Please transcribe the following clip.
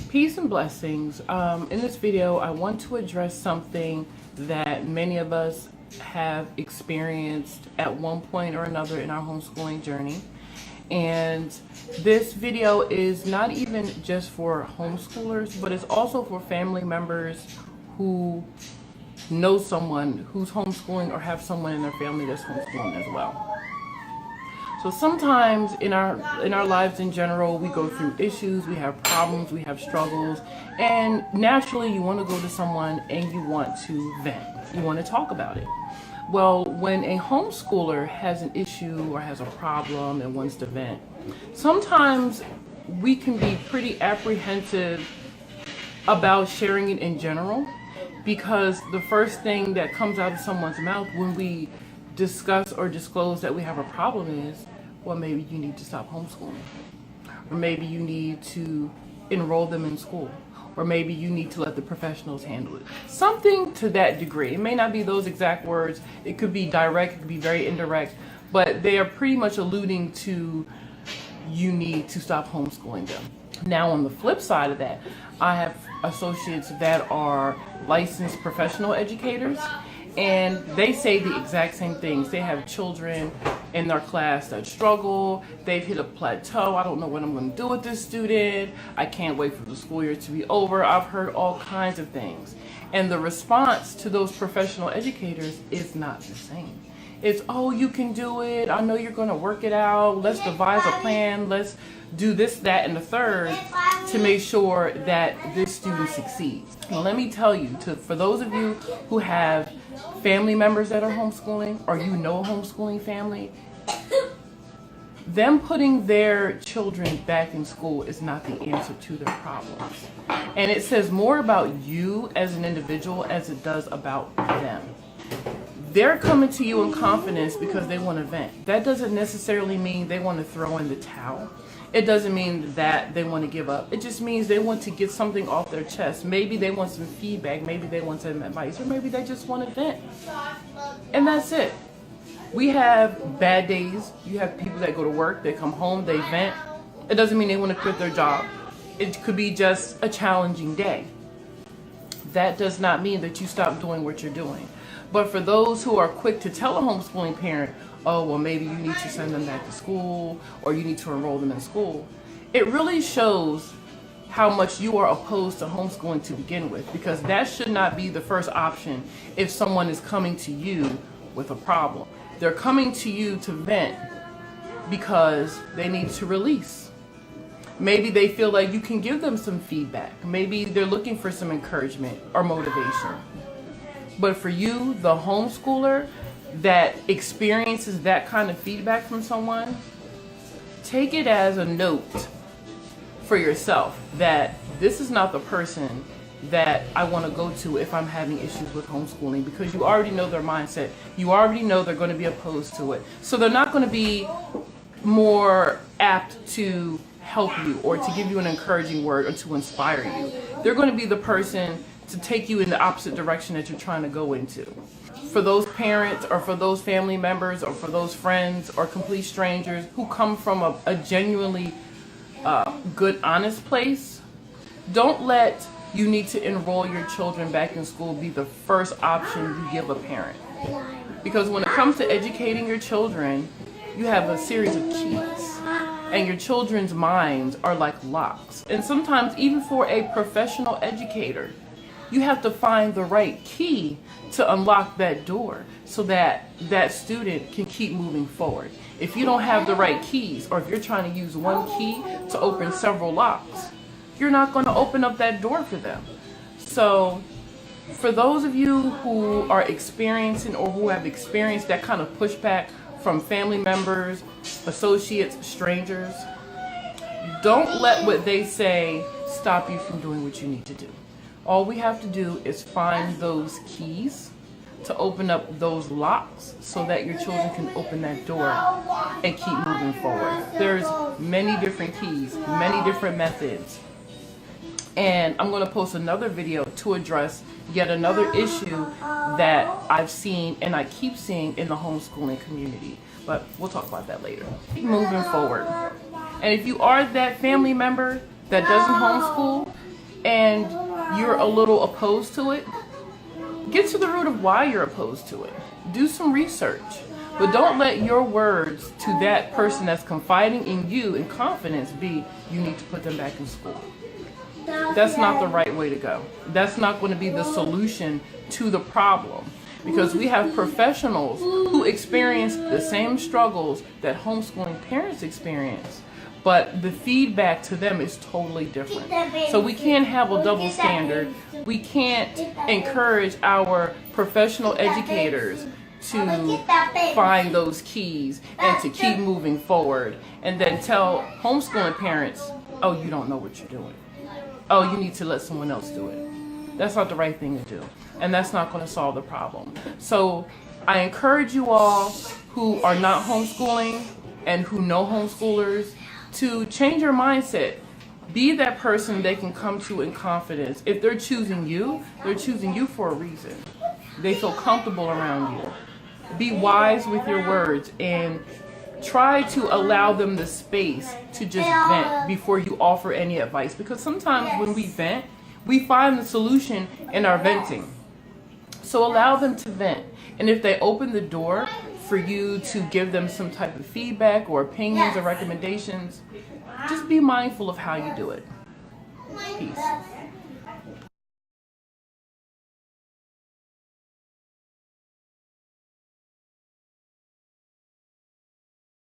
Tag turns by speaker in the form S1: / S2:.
S1: Peace and blessings. In this video, I want to address something that many of us have experienced at one point or another in our homeschooling journey. And this video is not even just for homeschoolers, but it's also for family members who know someone who's homeschooling or have someone in their family that's homeschooling as well. So sometimes in our lives in general, we go through issues, we have problems, we have struggles, and naturally you want to go to someone and you want to vent. You want to talk about it. Well, when a homeschooler has an issue or has a problem and wants to vent, sometimes we can be pretty apprehensive about sharing it in general, because the first thing that comes out of someone's mouth when we discuss or disclose that we have a problem is, well, maybe you need to stop homeschooling, or maybe you need to enroll them in school, or maybe you need to let the professionals handle it. Something to that degree. It may not be those exact words. It could be direct, it could be very indirect, but they are pretty much alluding to you need to stop homeschooling them. Now, on the flip side of that, I have associates that are licensed professional educators, and they say the exact same things. They have children in their class that struggle. They've hit a plateau. I don't know what I'm going to do with this student. I can't wait for the school year to be over. I've heard all kinds of things. And the response to those professional educators is not the same. It's, oh, you can do it. I know you're going to work it out. Let's devise a plan. Let's do this, that, and the third to make sure that this student succeeds. Now, let me tell you, for those of you who have family members that are homeschooling, or you know a homeschooling family, them putting their children back in school is not the answer to their problems. And it says more about you as an individual as it does about them. They're coming to you in confidence because they want to vent. That doesn't necessarily mean they want to throw in the towel. It doesn't mean that they want to give up. It just means they want to get something off their chest. Maybe they want some feedback. Maybe they want some advice. Or maybe they just want to vent. And that's it. We have bad days. You have people that go to work, they come home, they vent. It doesn't mean they want to quit their job. It could be just a challenging day. That does not mean that you stop doing what you're doing. But for those who are quick to tell a homeschooling parent, oh, well, maybe you need to send them back to school, or you need to enroll them in school, it really shows how much you are opposed to homeschooling to begin with, because that should not be the first option if someone is coming to you with a problem. They're coming to you to vent because they need to release. Maybe they feel like you can give them some feedback. Maybe they're looking for some encouragement or motivation. But for you, the homeschooler that experiences that kind of feedback from someone, take it as a note for yourself that this is not the person that I want to go to if I'm having issues with homeschooling, because you already know their mindset. You already know they're going to be opposed to it. So they're not going to be more apt to help you or to give you an encouraging word or to inspire you. They're going to be the person to take you in the opposite direction that you're trying to go into. For those parents or for those family members or for those friends or complete strangers who come from a genuinely good, honest place, don't let you need to enroll your children back in school be the first option you give a parent. Because when it comes to educating your children, you have a series of keys. And your children's minds are like locks. And sometimes even for a professional educator, you have to find the right key to unlock that door so that that student can keep moving forward. If you don't have the right keys, or if you're trying to use one key to open several locks, you're not going to open up that door for them. So for those of you who are experiencing or who have experienced that kind of pushback from family members, associates, strangers, don't let what they say stop you from doing what you need to do. All we have to do is find those keys to open up those locks so that your children can open that door and keep moving forward. There's many different keys, many different methods. And I'm going to post another video to address yet another issue that I've seen and I keep seeing in the homeschooling community. But we'll talk about that later. Keep moving forward. And if you are that family member that doesn't homeschool, and you're a little opposed to it, get to the root of why you're opposed to it. Do some research. But don't let your words to that person that's confiding in you in confidence be, you need to put them back in school. That's not the right way to go. That's not going to be the solution to the problem. Because we have professionals who experience the same struggles that homeschooling parents experience, but the feedback to them is totally different. So we can't have a double standard. We can't encourage our professional educators to find those keys and to keep moving forward, and then tell homeschooling parents, oh, you don't know what you're doing. Oh, you need to let someone else do it. That's not the right thing to do, and that's not going to solve the problem. So I encourage you all who are not homeschooling and who know homeschoolers to change your mindset. Be that person they can come to in confidence. If they're choosing you for a reason. They feel comfortable around you. Be wise with your words and try to allow them the space to just vent before you offer any advice. Because sometimes when we vent, we find the solution in our venting. So allow them to vent. And if they open the door for you to give them some type of feedback or opinions or recommendations, just be mindful of how you do it. Peace.